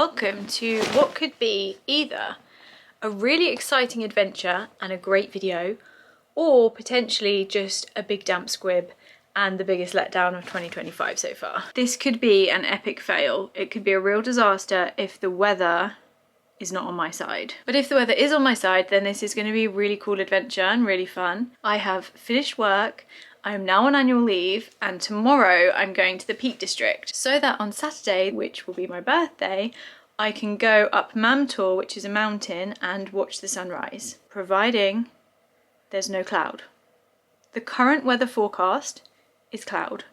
welcome to what could be either a really exciting adventure and a great video, or potentially just a big damp squib and the biggest letdown of 2025 so far. This could be an epic fail. It could be a real disaster if the weather is not on my side. But if the weather is on my side, then this is going to be a really cool adventure and really fun. I have finished work. I am now on annual leave, and tomorrow I'm going to the Peak District so that on Saturday, which will be my birthday, I can go up Mam Tor, which is a mountain, and watch the sunrise, providing there's no cloud. The current weather forecast is cloud.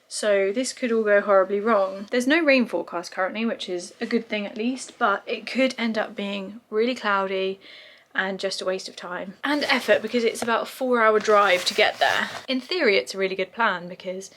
So this could all go horribly wrong. There's no rain forecast currently, which is a good thing at least, but it could end up being really cloudy and just a waste of time and effort because it's about a 4-hour drive to get there. In theory, it's a really good plan because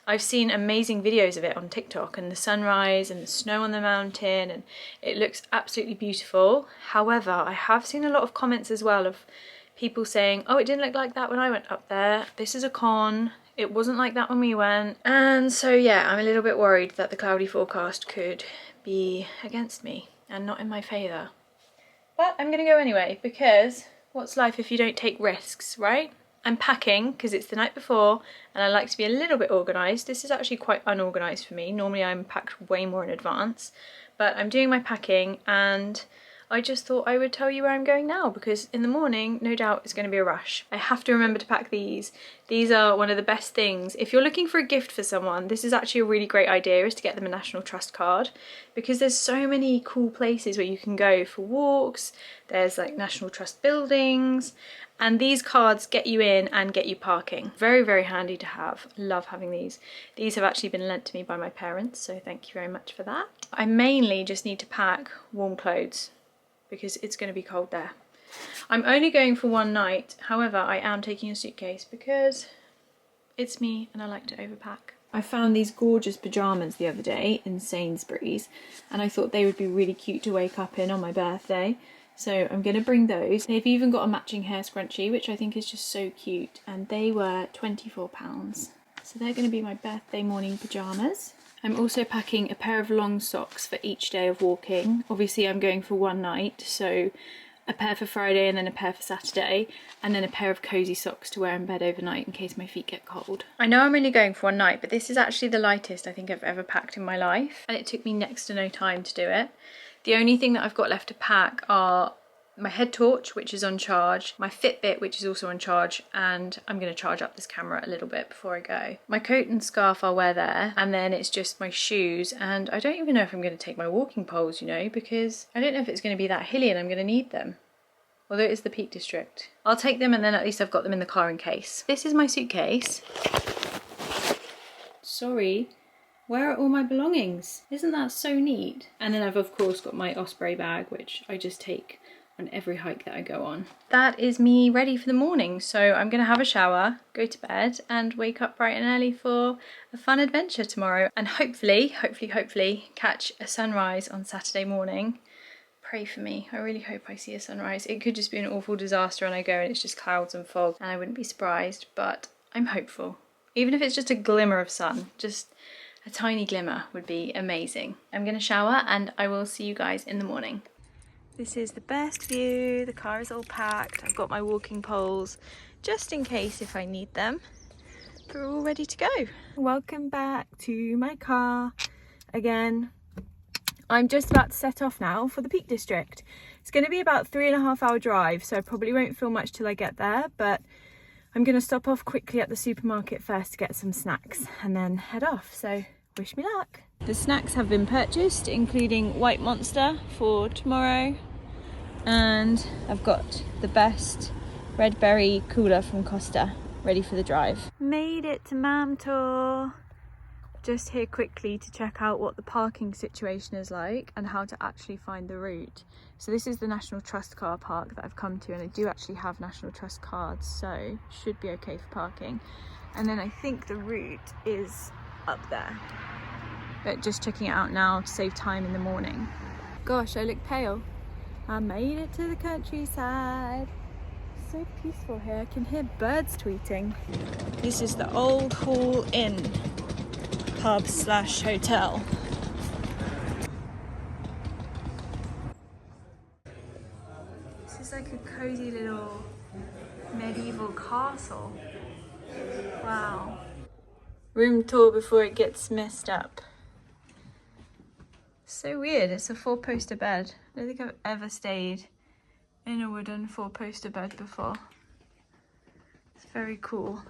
I've seen amazing videos of it on TikTok and the sunrise and the snow on the mountain, and it looks absolutely beautiful. However, I have seen a lot of comments as well of people saying, oh, it didn't look like that when I went up there. This is a con. It wasn't like that when we went. And so yeah, I'm a little bit worried that the cloudy forecast could be against me and not in my favour. But I'm gonna go anyway because what's life if you don't take risks, right? I'm packing because it's the night before and I like to be a little bit organised. This is actually quite unorganised for me. Normally I'm packed way more in advance, but I'm doing my packing and I just thought I would tell you where I'm going now because in the morning, no doubt, it's going to be a rush. I have to remember to pack these. These are one of the best things. If you're looking for a gift for someone, this is actually a really great idea, is to get them a National Trust card because there's so many cool places where you can go for walks. There's like National Trust buildings, and these cards get you in and get you parking. Very, very handy to have. Love having these. These have actually been lent to me by my parents, so thank you very much for that. I mainly just need to pack warm clothes because it's going to be cold there. I'm only going for one night, however I am taking a suitcase because it's me and I like to overpack. I found these gorgeous pyjamas the other day in Sainsbury's and I thought they would be really cute to wake up in on my birthday, so I'm going to bring those. They've even got a matching hair scrunchie, which I think is just so cute, and they were £24. So they're going to be my birthday morning pyjamas. I'm also packing a pair of long socks for each day of walking. Obviously I'm going for one night, so a pair for Friday and then a pair for Saturday, and then a pair of cosy socks to wear in bed overnight in case my feet get cold. I know I'm only going for one night, but this is actually the lightest I think I've ever packed in my life, and it took me next to no time to do it. The only thing that I've got left to pack are my head torch, which is on charge, my Fitbit, which is also on charge, and I'm going to charge up this camera a little bit before I go. My coat and scarf I'll wear there, and then it's just my shoes, and I don't even know if I'm going to take my walking poles, you know, because I don't know if it's going to be that hilly and I'm going to need them. Although it is the Peak District. I'll take them and then at least I've got them in the car in case. This is my suitcase. Sorry, where are all my belongings? Isn't that so neat? And then I've of course got my Osprey bag, which I just take on every hike that I go on. That is me ready for the morning, so I'm gonna have a shower, go to bed and wake up bright and early for a fun adventure tomorrow, and hopefully catch a sunrise on Saturday morning. Pray for me. I really hope I see a sunrise. It could just be an awful disaster and I go and it's just clouds and fog and I wouldn't be surprised, but I'm hopeful. Even if it's just a glimmer of sun, just a tiny glimmer would be amazing. I'm gonna shower and I will see you guys in the morning. This is the best view. The car is all packed. I've got my walking poles just in case if I need them. We're all ready to go. Welcome back to my car again. I'm just about to set off now for the Peak District. It's going to be about 3.5-hour drive, so I probably won't feel much till I get there, but I'm going to stop off quickly at the supermarket first to get some snacks and then head off, so wish me luck. The snacks have been purchased, including White Monster for tomorrow, and I've got the best red berry cooler from Costa ready for the drive. Made it to Mam Tor. Just here quickly to check out what the parking situation is like and how to actually find the route. So this is the National Trust car park that I've come to, and I do actually have National Trust cards, so should be okay for parking. And then I think the route is up there, but just checking it out now to save time in the morning. Gosh, I look pale. I made it to the countryside. So peaceful here. I can hear birds tweeting. This is the Old Hall Inn pub slash hotel. This is like a cozy little medieval castle. Wow. Room tour before it gets messed up. So weird, it's a 4-poster bed. I don't think I've ever stayed in a wooden 4-poster bed before. It's very cool.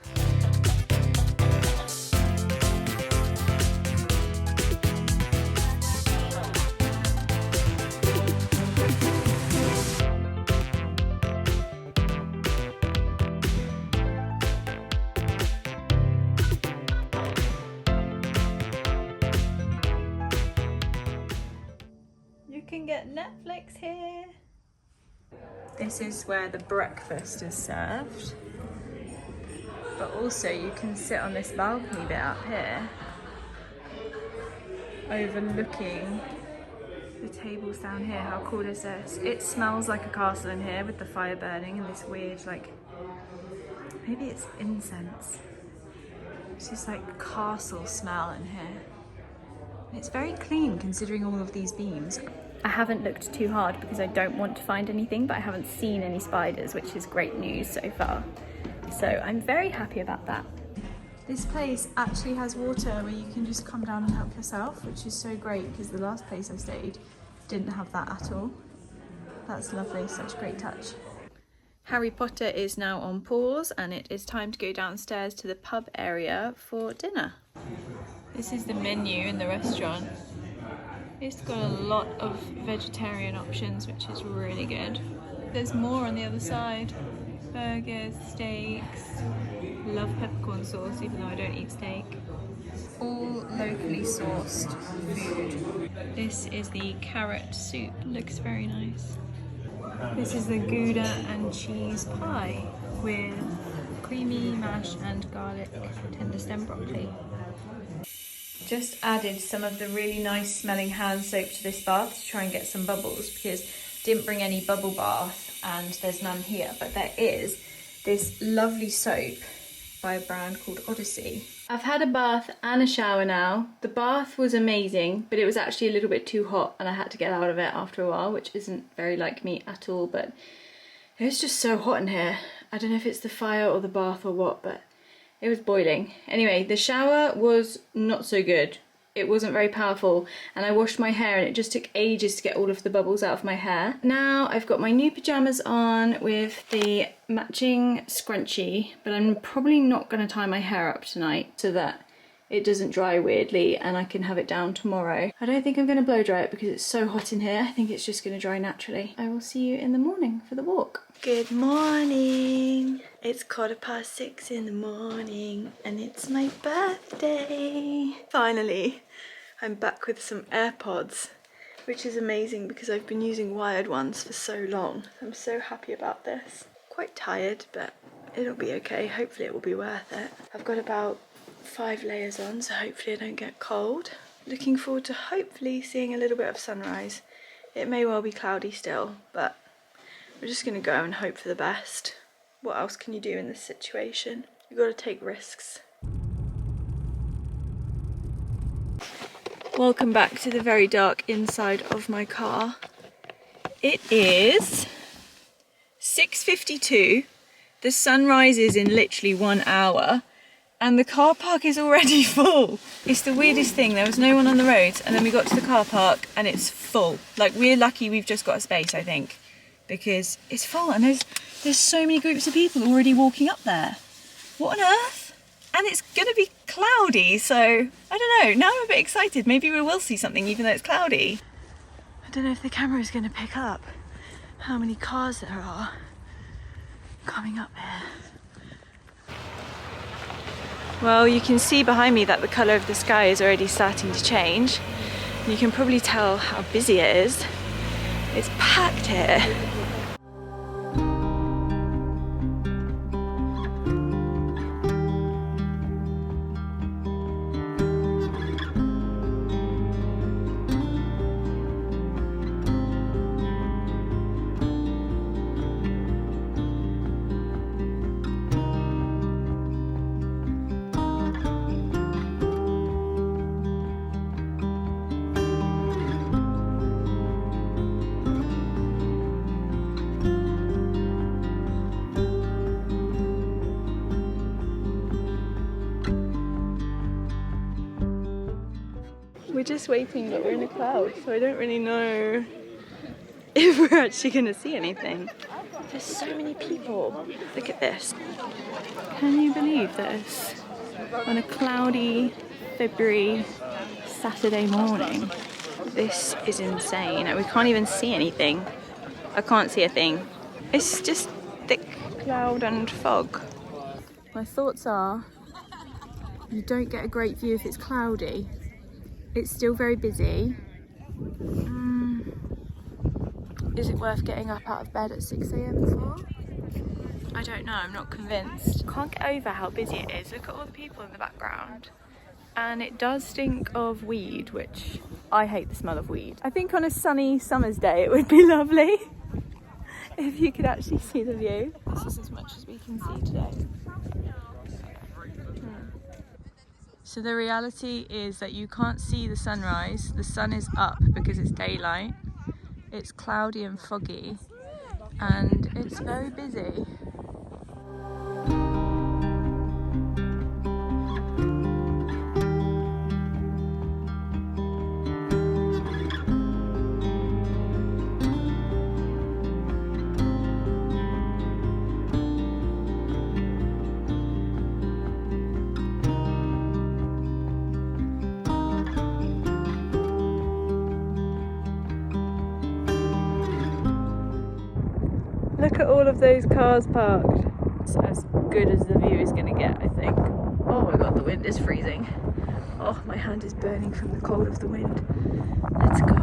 You can get Netflix here. This is where the breakfast is served. But also you can sit on this balcony bit up here, overlooking the tables down here. How cool is this? It smells like a castle in here with the fire burning and this weird, like, maybe it's incense. It's just like castle smell in here. It's very clean considering all of these beams. I haven't looked too hard because I don't want to find anything, but I haven't seen any spiders, which is great news so far. So I'm very happy about that. This place actually has water where you can just come down and help yourself, which is so great because the last place I stayed didn't have that at all. That's lovely, such a great touch. Harry Potter is now on pause and it is time to go downstairs to the pub area for dinner. This is the menu in the restaurant. It's got a lot of vegetarian options, which is really good. There's more on the other side. Burgers, steaks. Love peppercorn sauce, even though I don't eat steak. All locally sourced food. This is the carrot soup. Looks very nice. This is the Gouda and cheese pie with creamy mash and garlic tender stem broccoli. Just added some of the really nice smelling hand soap to this bath to try and get some bubbles because didn't bring any bubble bath and there's none here, but there is this lovely soap by a brand called Odyssey. I've had a bath and a shower now. The bath was amazing, but it was actually a little bit too hot and I had to get out of it after a while, which isn't very like me at all, but it was just so hot in here. I don't know if it's the fire or the bath or what, but it was boiling. Anyway, the shower was not so good. It wasn't very powerful and I washed my hair and it just took ages to get all of the bubbles out of my hair. Now I've got my new pyjamas on with the matching scrunchie, but I'm probably not going to tie my hair up tonight so that it doesn't dry weirdly and I can have it down tomorrow. I don't think I'm going to blow dry it because it's so hot in here. I think it's just going to dry naturally. I will see you in the morning for the walk. Good morning. It's 6:15 in the morning and it's my birthday. Finally, I'm back with some AirPods, which is amazing because I've been using wired ones for so long. I'm so happy about this. Quite tired, but it'll be okay. Hopefully it will be worth it. I've got about 5 layers on, so hopefully I don't get cold. Looking forward to hopefully seeing a little bit of sunrise. It may well be cloudy still, but we're just gonna go and hope for the best. What else can you do in this situation? You've got to take risks. Welcome back to the very dark inside of my car. It is 6:52. The sun rises in literally 1 hour and the car park is already full. It's the weirdest thing. There was no one on the roads and then we got to the car park and it's full. Like, we're lucky we've just got a space, I think, because it's full and there's so many groups of people already walking up there. What on earth? And it's gonna be cloudy, so I don't know. Now I'm a bit excited. Maybe we will see something even though it's cloudy. I don't know if the camera is gonna pick up how many cars there are coming up here. Well, you can see behind me that the colour of the sky is already starting to change. You can probably tell how busy it is. It's packed here. just waiting, but we're in a cloud, so I don't really know if we're actually going to see anything. There's so many people. Look at this. Can you believe this? On a cloudy February Saturday morning. This is insane. We can't even see anything. I can't see a thing. It's just thick cloud and fog. My thoughts are, you don't get a great view if it's cloudy. It's still very busy. Is it worth getting up out of bed at 6 AM for? I don't know, I'm not convinced. Can't get over how busy it is. Look at all the people in the background. And it does stink of weed, which I hate the smell of weed. I think on a sunny summer's day it would be lovely if you could actually see the view. This is as much as we can see today. So the reality is that you can't see the sunrise. The sun is up because it's daylight. It's cloudy and foggy, and it's very busy. Look at all of those cars parked. It's as good as the view is going to get, I think. Oh my god, the wind is freezing. Oh, my hand is burning from the cold of the wind. Let's go.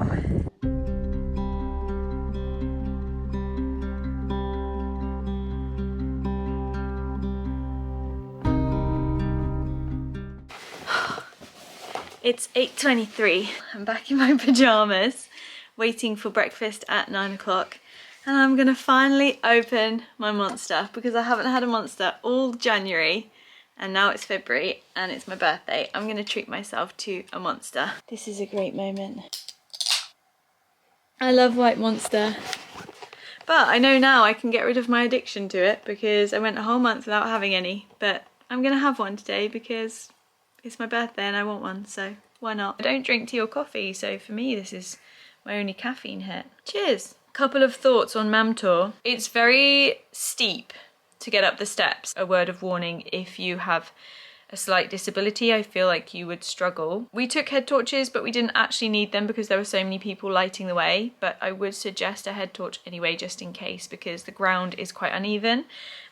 It's 8:23. I'm back in my pyjamas, waiting for breakfast at 9 o'clock. And I'm gonna finally open my Monster because I haven't had a Monster all January and now it's February and it's my birthday. I'm gonna treat myself to a Monster. This is a great moment. I love white Monster. But I know now I can get rid of my addiction to it because I went a whole month without having any. But I'm gonna have one today because it's my birthday and I want one, so why not? I don't drink tea or coffee, so for me this is my only caffeine hit. Cheers! Couple of thoughts on Mam Tor. It's very steep to get up the steps. A word of warning, if you have a slight disability, I feel like you would struggle. We took head torches, but we didn't actually need them because there were so many people lighting the way, but I would suggest a head torch anyway, just in case, because the ground is quite uneven.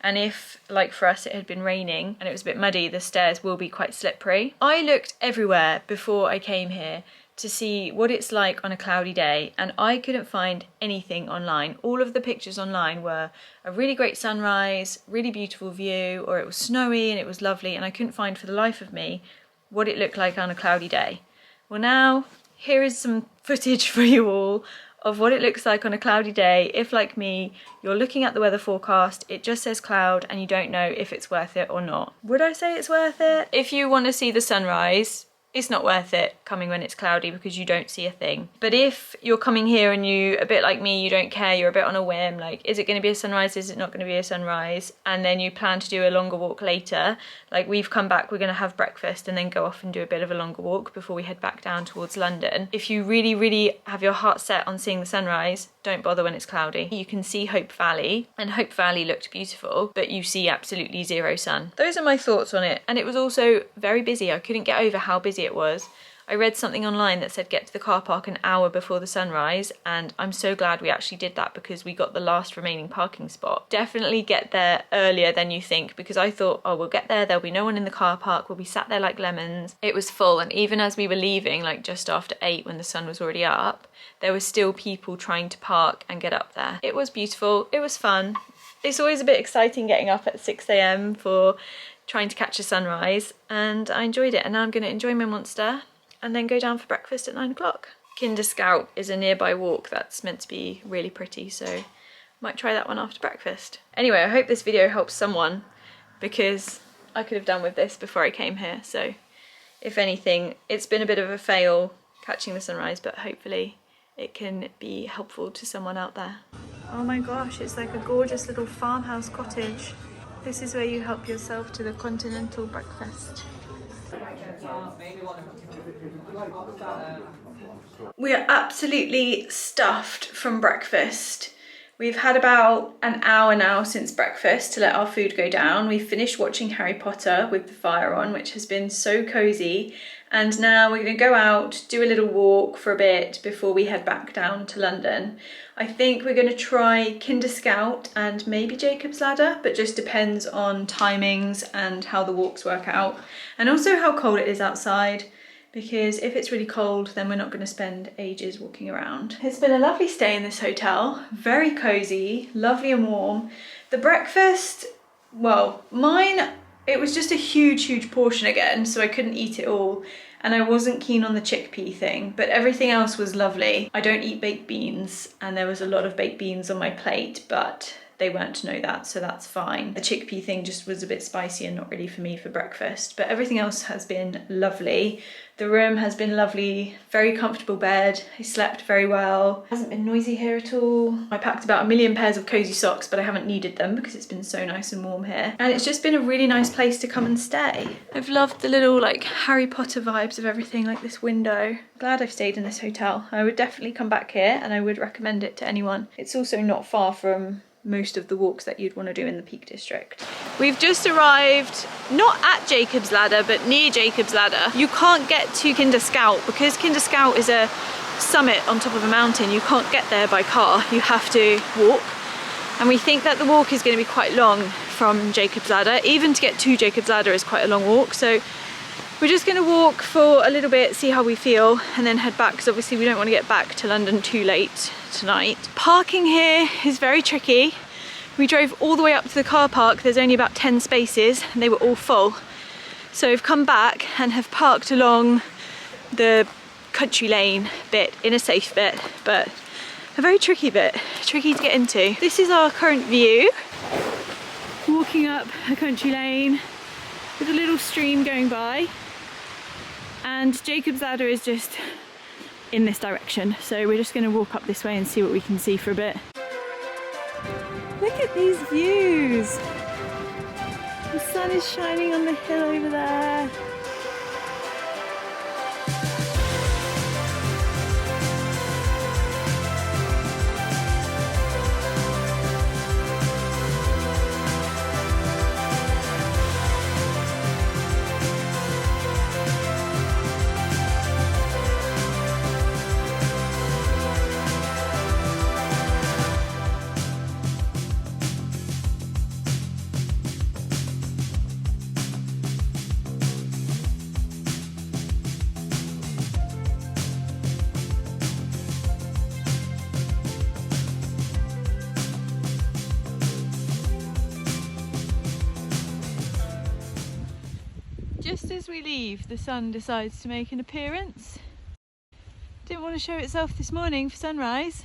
And if, like for us, it had been raining and it was a bit muddy, the stairs will be quite slippery. I looked everywhere before I came here to see what it's like on a cloudy day, and I couldn't find anything online. All of the pictures online were a really great sunrise, really beautiful view, or it was snowy and it was lovely, and I couldn't find for the life of me what it looked like on a cloudy day. Well, now here is some footage for you all of what it looks like on a cloudy day. If, like me, you're looking at the weather forecast, it just says cloud and you don't know if it's worth it or not. Would I say it's worth it? If you want to see the sunrise, it's not worth it coming when it's cloudy because you don't see a thing. But if you're coming here and you, a bit like me, you don't care, you're a bit on a whim, like, is it going to be a sunrise, is it not going to be a sunrise? And then you plan to do a longer walk later, like we've come back, we're going to have breakfast and then go off and do a bit of a longer walk before we head back down towards London. If you really, really have your heart set on seeing the sunrise, don't bother when it's cloudy. You can see Hope Valley, and Hope Valley looked beautiful, but you see absolutely zero sun. Those are my thoughts on it. And it was also very busy. I couldn't get over how busy it was. I read something online that said get to the car park an hour before the sunrise, and I'm so glad we actually did that because we got the last remaining parking spot. Definitely get there earlier than you think, because I thought, oh, we'll get there, there'll be no one in the car park, we'll be sat there like lemons. It was full, and even as we were leaving, like just after 8 when the sun was already up, there were still people trying to park and get up there. It was beautiful, it was fun. It's always a bit exciting getting up at 6 AM for trying to catch a sunrise, and I enjoyed it, and now I'm going to enjoy my Monster and then go down for breakfast at 9 o'clock. Kinder Scout is a nearby walk that's meant to be really pretty, so might try that one after breakfast. Anyway, I hope this video helps someone because I could have done with this before I came here, so if anything, it's been a bit of a fail catching the sunrise, but hopefully it can be helpful to someone out there. Oh my gosh, it's like a gorgeous little farmhouse cottage. This is where you help yourself to the continental breakfast. We are absolutely stuffed from breakfast. We've had about an hour now since breakfast to let our food go down. We've finished watching Harry Potter with the fire on, which has been so cozy. And now we're going to go out, do a little walk for a bit before we head back down to London. I think we're going to try Kinder Scout and maybe Jacob's Ladder, but just depends on timings and how the walks work out. And also how cold it is outside, because if it's really cold, then we're not going to spend ages walking around. It's been a lovely stay in this hotel, very cozy, lovely and warm. The breakfast, well, mine, it was just a huge portion again, so I couldn't eat it all. And I wasn't keen on the chickpea thing, but everything else was lovely. I don't eat baked beans, and there was a lot of baked beans on my plate, but they weren't to know that, so that's fine. The chickpea thing just was a bit spicy and not really for me for breakfast, but everything else has been lovely. The room has been lovely, very comfortable bed. I slept very well. Hasn't been noisy here at all. I packed about 1 million pairs of cozy socks, but I haven't needed them because it's been so nice and warm here. And it's just been a really nice place to come and stay. I've loved the little like Harry Potter vibes of everything, like this window. Glad I've stayed in this hotel. I would definitely come back here and I would recommend it to anyone. It's also not far from most of the walks that you'd want to do in the Peak District. We've just arrived, not at Jacob's Ladder, but near Jacob's Ladder. You can't get to Kinder Scout because Kinder Scout is a summit on top of a mountain. You can't get there by car, you have to walk. And we think that the walk is going to be quite long from Jacob's Ladder. Even to get to Jacob's Ladder is quite a long walk. So we're just going to walk for a little bit, see how we feel, and then head back, because obviously we don't want to get back to London too late tonight. Parking here is very tricky. We drove all the way up to the car park. There's only about 10 spaces and they were all full. So we've come back and have parked along the country lane bit in a safe bit, but a very tricky bit, tricky to get into. This is our current view. Walking up a country lane with a little stream going by. And Jacob's Ladder is just in this direction, so we're just going to walk up this way and see what we can see for a bit. Look at these views! The sun is shining on the hill over there. Just as we leave, the sun decides to make an appearance. Didn't want to show itself this morning for sunrise,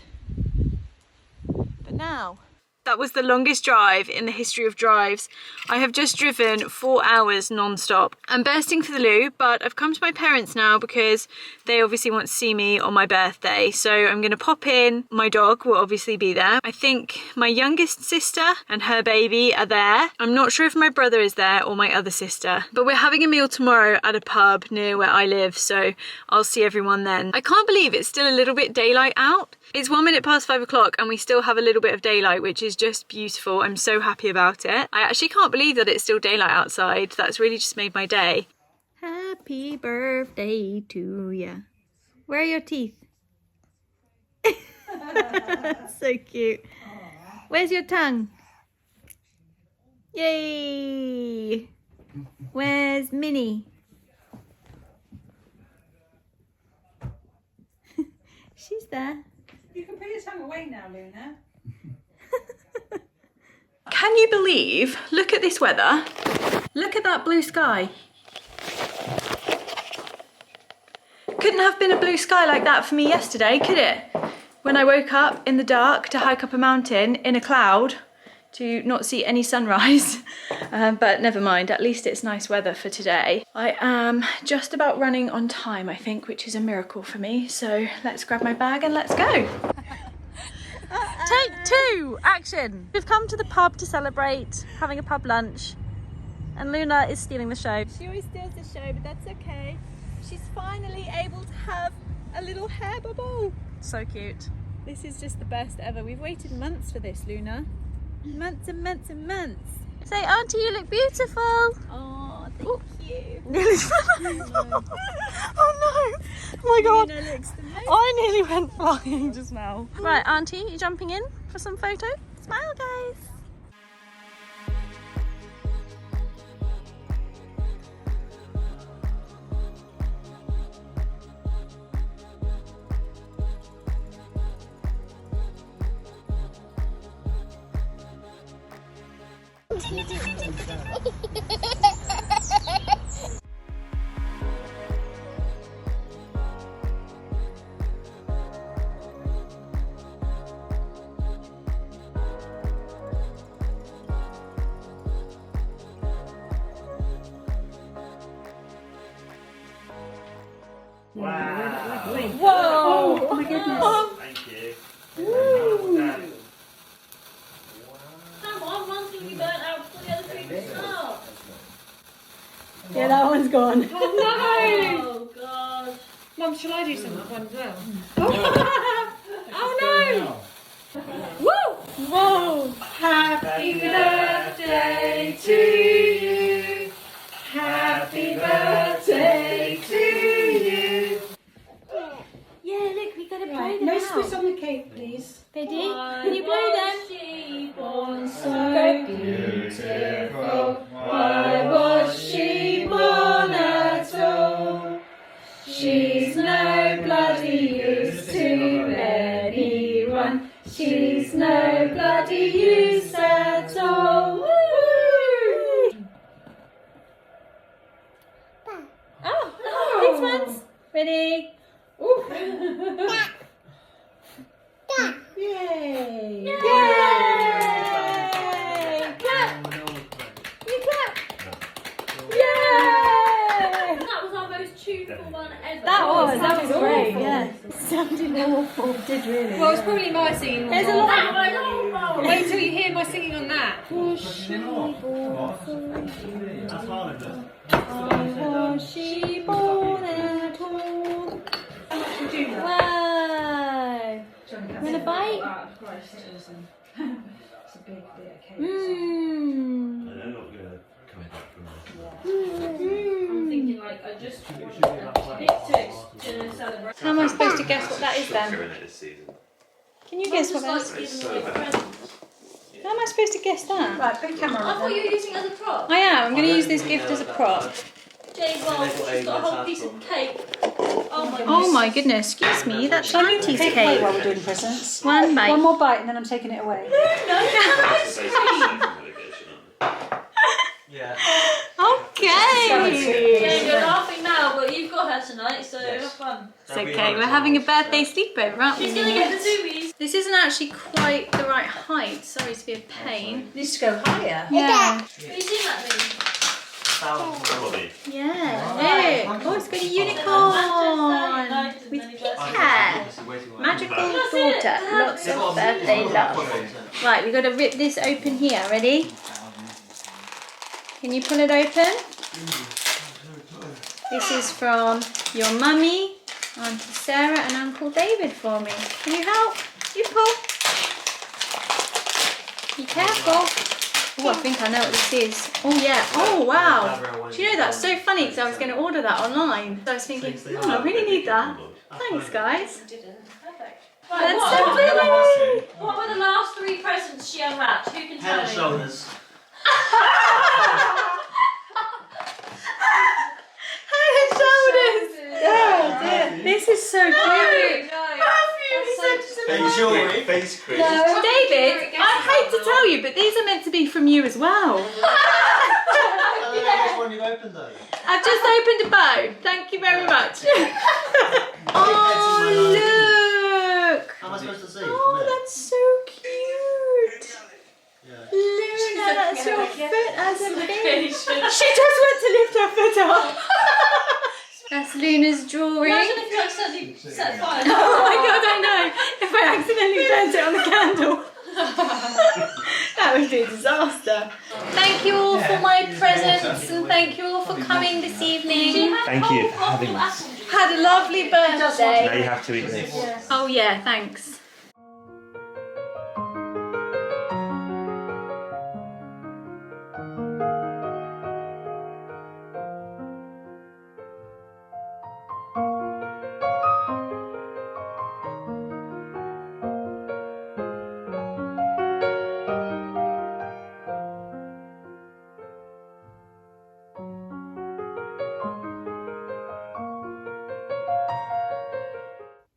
but now. That was the longest drive in the history of drives. I have just driven 4 hours non-stop. I'm bursting for the loo, but I've come to my parents now because they obviously want to see me on my birthday. So I'm gonna pop in. My dog will obviously be there. I think my youngest sister and her baby are there. I'm not sure if my brother is there or my other sister, but we're having a meal tomorrow at a pub near where I live, so I'll see everyone then. I can't believe it's still a little bit daylight out. It's 1 minute past 5 o'clock and we still have a little bit of daylight, which is just beautiful. I'm so happy about it. I actually can't believe that it's still daylight outside. That's really just made my day. Happy birthday to ya. Where are your teeth? So cute. Where's your tongue? Yay! Where's Minnie? She's there. You can put your tongue away now, Luna. Can you believe, look at this weather, look at that blue sky. Couldn't have been a blue sky like that for me yesterday, could it? When I woke up in the dark to hike up a mountain in a cloud to not see any sunrise. But never mind, at least it's nice weather for today. I am just about running on time, I think, which is a miracle for me. So let's grab my bag and let's go. Take 2, action. We've come to the pub to celebrate having a pub lunch. And Luna is stealing the show. She always steals the show, but that's okay. She's finally able to have a little hair bubble. So cute. This is just the best ever. We've waited months for this, Luna. Months and months and months. Say, Auntie, you look beautiful. Oh, thank you. Nearly fell over. Oh no. Oh my God. Luna looks amazing. I nearly went flying just now. Right, Auntie, you jumping in for some photo? Smile, guys. Wow. Whoa! Oh my goodness. Thank you. Come on, one's going to be burnt out before the other three can start. Yeah, that one's gone. Oh God. Mum, shall I do some fun as well? Oh no! Woo! Whoa! Happy birthday to you. Happy birthday to you. Yeah, look, we got to blow Right, them no out. spit on the cake, please. Ready? Can you blow them? Born so beautiful. Why was she born at all? She's no bloody use to anyone. She's no bloody use at all. Woo! Oh, these ones. Ready? Yay! Yay! Clap! You clap! Yay! That was our most tuneful one ever. That was great, awful. yeah. Sounded awful. It did really. Well, it's probably my singing. There's a lot of Wait till you hear my singing on that. Was she born at all? Wow! Want a bite? It's a big bit of cake. Mmm. They're not going to come back from I'm thinking like I just want a bit to celebrate. How am I supposed to guess what that is then? this season. Can you guess what that is? It's so bad. How am I supposed to guess that? Right, big camera. I thought you were using it as a prop. I am. I'm going to use this gift as a prop. Jay, well, she's got a whole piece of cake. Oh my goodness. Oh my goodness, excuse me, that's Auntie's Take away while we're cake. doing presents. One bite. One more bite and then I'm taking it away. Yeah. Okay. Yeah, you're laughing now, but you've got her tonight, so have fun. It's okay, we're having a birthday sleepover, aren't we? She's gonna get the zoomies. This isn't actually quite the right height, sorry to be a pain. Needs to go higher. Yeah. Have you seen that movie? Yeah, look. Oh, it's got a unicorn with pink hair. Magical daughter, lots of birthday love. Right, we've got to rip this open here, ready? Can you pull it open? This is from your mummy, Auntie Sarah and Uncle David for me. Can you help? You pull. Be careful. Oh, I think I know what this is. Oh yeah, oh wow. Do you know that's so funny because I was going to order that online. So I was thinking, oh, I really need that. Thanks guys. Didn't. Perfect. That's Right, so pretty. what were the last 3 presents she unwrapped? Who can tell me? Shoulders. Head and shoulders. Oh dear. This is so cute. No. Face cream. David, I hate to tell you, but these are meant to be from you as well. Which one you opened though? I've just opened a bow. Thank you very much. Oh, look. How am I supposed to see? Oh, that's so cute. Luna, that's your foot as a baby. She just went to lift her foot up. That's Luna's drawing. Imagine if you accidentally set fire. Oh my god, I know. If I accidentally burnt it on the candle. That That would be a disaster. Thank you all for my presents and thank you all for coming this evening. Thank you for having us. Had a lovely birthday. Now you have to eat this. Oh yeah, thanks.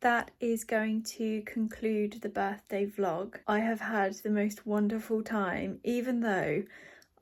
That is going to conclude the birthday vlog. I have had the most wonderful time, even though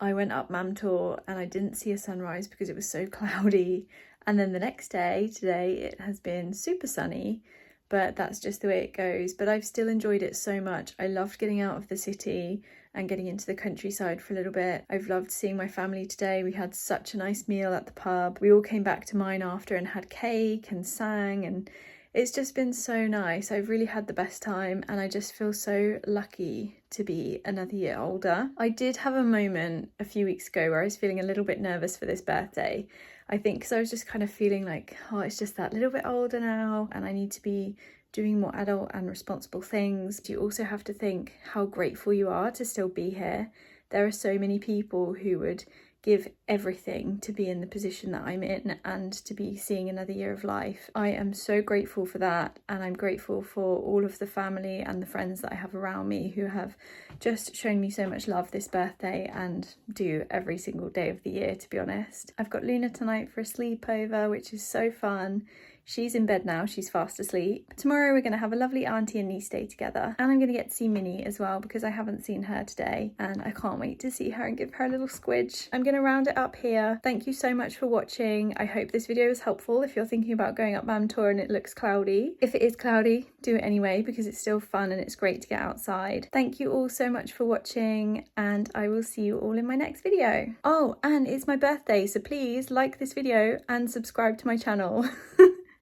I went up Mam Tor and I didn't see a sunrise because it was so cloudy. And then the next day, today, it has been super sunny, but that's just the way it goes. But I've still enjoyed it so much. I loved getting out of the city and getting into the countryside for a little bit. I've loved seeing my family today. We had such a nice meal at the pub. We all came back to mine after and had cake and sang, and it's just been so nice. I've really had the best time and I just feel so lucky to be another year older. I did have a moment a few weeks ago where I was feeling a little bit nervous for this birthday. I think because I was just kind of feeling like, oh, it's just that little bit older now and I need to be doing more adult and responsible things. You also have to think how grateful you are to still be here. There are so many people who would give everything to be in the position that I'm in and to be seeing another year of life. I am so grateful for that, and I'm grateful for all of the family and the friends that I have around me who have just shown me so much love this birthday and do every single day of the year, to be honest. I've got Luna tonight for a sleepover, which is so fun. She's in bed now, she's fast asleep. Tomorrow we're going to have a lovely auntie and niece day together. And I'm going to get to see Minnie as well because I haven't seen her today. And I can't wait to see her and give her a little squidge. I'm going to round it up here. Thank you so much for watching. I hope this video was helpful if you're thinking about going up Mam Tor and it looks cloudy. If it is cloudy, do it anyway because it's still fun and it's great to get outside. Thank you all so much for watching and I will see you all in my next video. Oh, and it's my birthday, so please like this video and subscribe to my channel.